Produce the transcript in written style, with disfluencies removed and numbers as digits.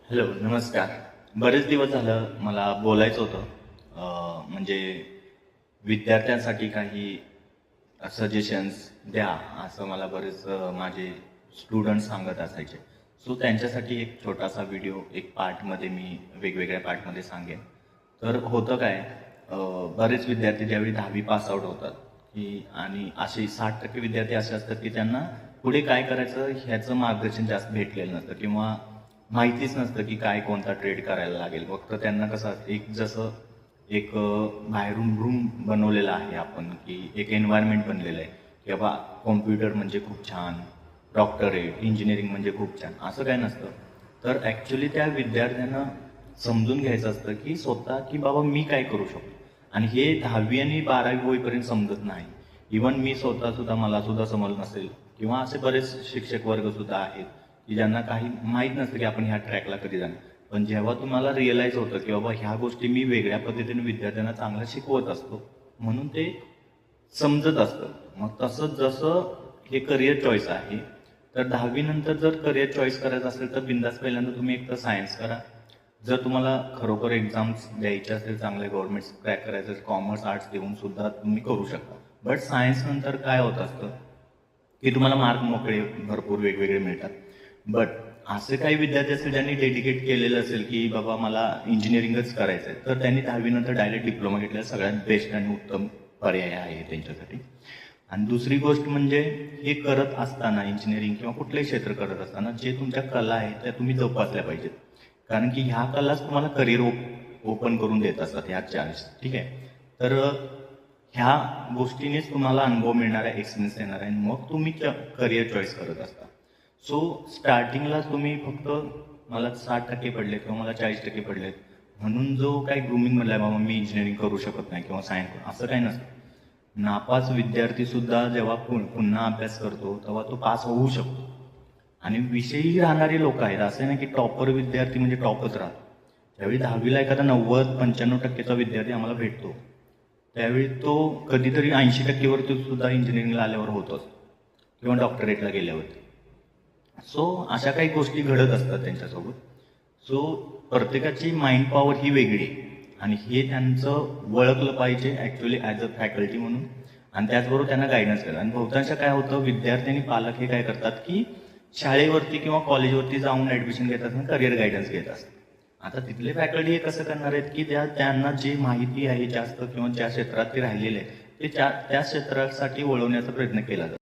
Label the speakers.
Speaker 1: Hello, नमस्कार. बरेच दिवस झालं मला बोलायचं होतं. म्हणजे विद्यार्थ्यांसाठी काही सजेशन्स द्या, असं मला बरेच माझे स्टुडंट सांगत असायचे. सो त्यांच्यासाठी एक छोटासा व्हिडिओ एक पार्टमध्ये मी वेगवेगळ्या पार्टमध्ये सांगेन. तर होतं काय, बरेच विद्यार्थी ज्यावेळी 10वी पास आउट होतात की आणि असे 60% विद्यार्थी असे असतात की त्यांना पुढे काय करायचं ह्याचं मार्गदर्शन जास्त भेटलेलं नसतं किंवा माहितीच नसतं की काय कोणता ट्रेड करायला लागेल. फक्त त्यांना कसं एक जसं एक बाहेरून रूम बनवलेला आहे आपण की एक एन्व्हायरमेंट बनलेलं आहे की बाबा कॉम्प्युटर म्हणजे खूप छान, डॉक्टरेट, इंजिनिअरिंग म्हणजे खूप छान, असं काय नसतं. तर ॲक्च्युली त्या विद्यार्थ्यांना समजून घ्यायचं असतं की स्वतः की बाबा मी काय करू शकतो. आणि हे 10वी आणि 12वी होईपर्यंत समजत नाही. इवन मी स्वतःसुद्धा मला सुद्धा समजलं नसेल किंवा असे बरेच शिक्षक वर्ग सुद्धा आहेत की ज्यांना काही माहीत नसतं की आपण ह्या ट्रॅकला कधी जाणार. पण जेव्हा तुम्हाला रिअलाईज होतं की बाबा ह्या गोष्टी मी वेगळ्या पद्धतीने विद्यार्थ्यांना चांगलं शिकवत असतो म्हणून ते समजत असतं. मग तसंच जसं हे करिअर चॉईस आहे, तर 10वी नंतर जर करिअर चॉईस करायचं असेल तर बिंदास पहिल्यांदा तुम्ही एक तर सायन्स करा. जर तुम्हाला खरोखर एक्झाम्स द्यायचे असेल, चांगले गव्हर्नमेंट क्रॅक करायचं असेल, कॉमर्स आर्ट्स देऊन सुद्धा तुम्ही करू शकता. बट सायन्स नंतर काय होत असतं की तुम्हाला मार्क मोकळे भरपूर वेगवेगळे मिळतात. बट असे काही विद्यार्थी असतील ज्यांनी डेडिकेट केलेलं असेल की बाबा मला इंजिनिअरिंगच करायचं आहे, तर त्यांनी 10वी नंतर डायरेक्ट डिप्लोमा घेतलेला सगळ्यात बेस्ट आणि उत्तम पर्याय आहे त्यांच्यासाठी. आणि दुसरी गोष्ट म्हणजे हे करत असताना इंजिनिअरिंग किंवा कुठलंही क्षेत्र करत असताना जे तुमच्या कला आहेत त्या तुम्ही जोपासल्या पाहिजेत. कारण की ह्या कलाच तुम्हाला करिअर ओपन करून देत असतात ह्या चार्ज. ठीक आहे. तर ह्या गोष्टीनेच तुम्हाला अनुभव मिळणार आहे, एक्सपिरियन्स येणार आहे, मग तुम्ही करिअर चॉईस करत असता. सो स्टार्टिंगला तुम्ही फक्त मला 60% पडले किंवा मला 40% पडलेत म्हणून जो काही ग्रुमिंग म्हणलाय बाबा मी इंजिनिअरिंग करू शकत नाही किंवा सायन्स, असं काही नसतं. नापास विद्यार्थी सुद्धा जेव्हा पुन्हा अभ्यास करतो तेव्हा तो पास होऊ शकतो. आणि विषयी राहणारे लोक आहेत, असं नाही की टॉपर विद्यार्थी म्हणजे टॉपच राहतो. त्यावेळी 10वीला एखादा 90-95% विद्यार्थी आम्हाला भेटतो, त्यावेळी तो कधीतरी 80% सुद्धा इंजिनिअरिंगला आल्यावर होतोच किंवा डॉक्टरेटला गेल्यावरती. सो अशा काही गोष्टी घडत असतात त्यांच्यासोबत. सो प्रत्येकाची माइंड पॉवर ही वेगळी आहे आणि हे त्यांचं ओळखलं पाहिजे ॲक्च्युली ॲज अ फॅकल्टी म्हणून. आणि त्याचबरोबर त्यांना गायडन्स करा. आणि बहुतांश काय होतं, विद्यार्थी आणि पालक हे काय करतात की शाळेवरती किंवा कॉलेजवरती जाऊन ॲडमिशन घेत असताना करिअर गायडन्स घेत असतात. आता तिथले फॅकल्टी हे कसं करणार आहेत की त्यांना जे माहिती आहे जास्त किंवा ज्या क्षेत्रात ते राहिलेले आहेत ते त्या क्षेत्रासाठी वळवण्याचा प्रयत्न केला जातो.